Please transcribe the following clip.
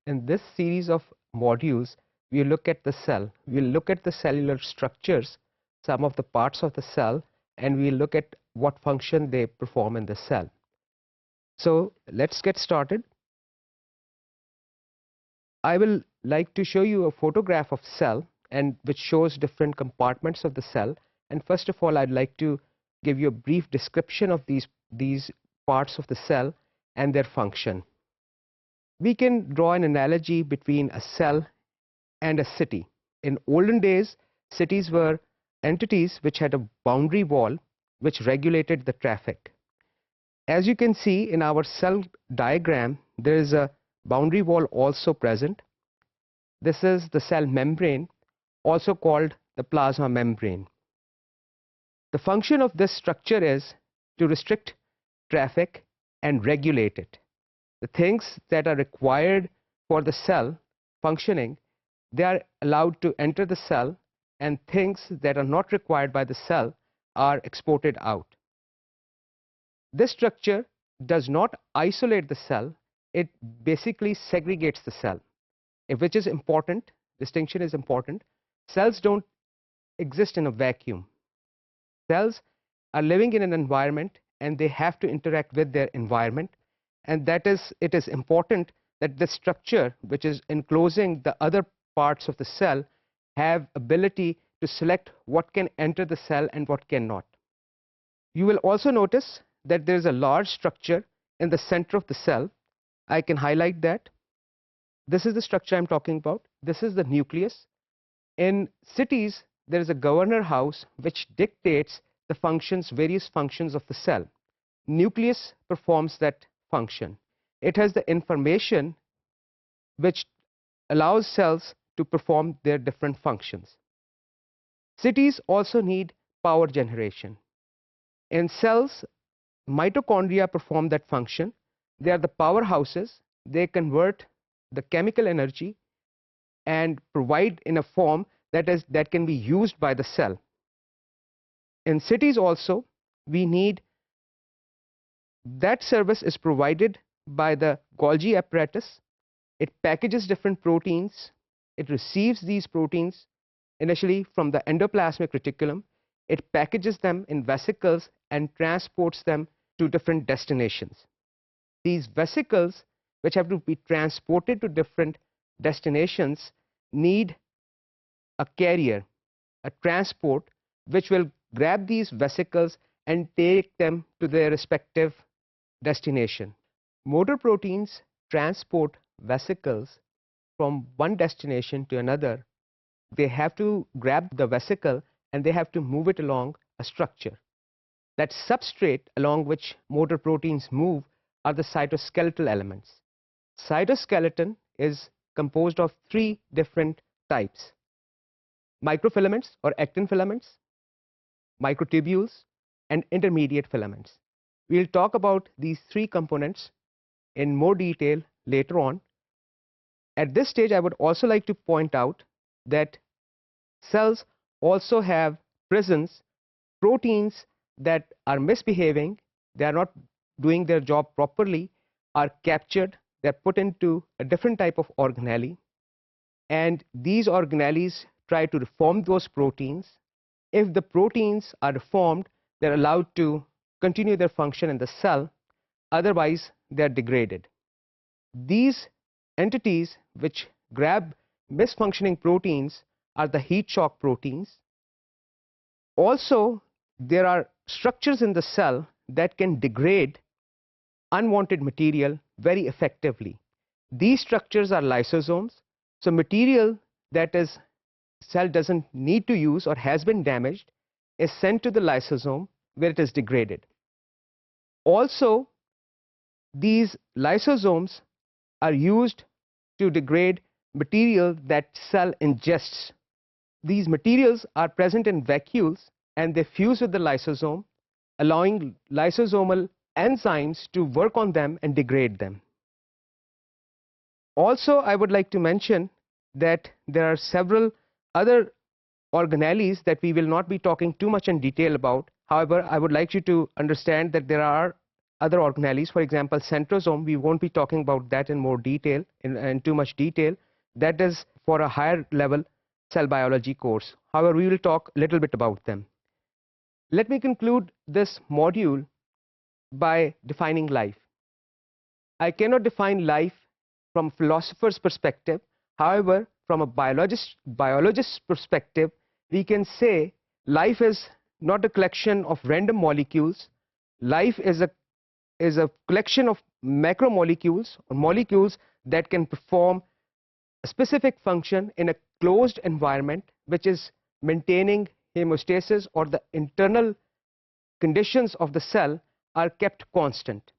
In this series of modules, we look at the cell. We'll look at the cellular structures, some of the parts of the cell, and we'll look at what function they perform in the cell. So let's get started. I will like to show you a photograph of cell and which shows different compartments of the cell. And first of all, I'd like to give you a brief description of these parts of the cell and their function. We can draw an analogy between a cell and a city. In olden days, cities were entities which had a boundary wall which regulated the traffic. As you can see in our cell diagram, there is a boundary wall also present. This is the cell membrane, also called the plasma membrane. The function of this structure is to restrict traffic and regulate it. The things that are required for the cell functioning, they are allowed to enter the cell, and things that are not required by the cell are exported out. This structure does not isolate the cell, it basically segregates the cell, which is important. Distinction is important. Cells don't exist in a vacuum. Cells are living in an environment and they have to interact with their environment, and it is important that the structure which is enclosing the other parts of the cell have ability to select what can enter the cell and what cannot. You will also notice that there is a large structure in the center of the cell. I can highlight that. This is the structure I'm talking about. This is the nucleus. In cities, there is a governor house which dictates the functions, various functions of the cell. Nucleus performs that function. It has the information which allows cells to perform their different functions. Cities also need power generation. In cells, mitochondria perform that function. They are the powerhouses. They convert the chemical energy and provide in a form that can be used by the cell. In cities also, we need that service is provided by the Golgi apparatus. It packages different proteins. It receives these proteins initially from the endoplasmic reticulum. It packages them in vesicles and transports them to different destinations. These vesicles, which have to be transported to different destinations, need a carrier, a transport, which will grab these vesicles and take them to their respective destination. Motor proteins transport vesicles from one destination to another. They have to grab the vesicle and they have to move it along a structure. That substrate along which motor proteins move are the cytoskeletal elements. Cytoskeleton is composed of three different types: microfilaments or actin filaments, microtubules, and intermediate filaments. We'll talk about these three components in more detail later on. At this stage, I would also like to point out that cells also have prisons. Proteins that are misbehaving, they are not doing their job properly, are captured, they're put into a different type of organelle, and these organelles try to reform those proteins. If the proteins are reformed, they're allowed to continue their function in the cell, otherwise they're degraded. These entities which grab misfunctioning proteins are the heat shock proteins. Also, there are structures in the cell that can degrade unwanted material very effectively. These structures are lysosomes. So material that is cell doesn't need to use or has been damaged is sent to the lysosome where it is degraded. Also, these lysosomes are used to degrade material that cell ingests. These materials are present in vacuoles and they fuse with the lysosome, allowing lysosomal enzymes to work on them and degrade them. Also, I would like to mention that there are several other organelles that we will not be talking too much in detail about. However, I would like you to understand that there are other organelles, for example, centrosome. We won't be talking about that in more detail, in too much detail. That is for a higher level cell biology course. However, we will talk a little bit about them. Let me conclude this module by defining life. I cannot define life from a philosopher's perspective. However, from a biologist's perspective, we can say life is not a collection of random molecules. Life is a collection of macromolecules or molecules that can perform a specific function in a closed environment, which is maintaining homeostasis, or the internal conditions of the cell are kept constant.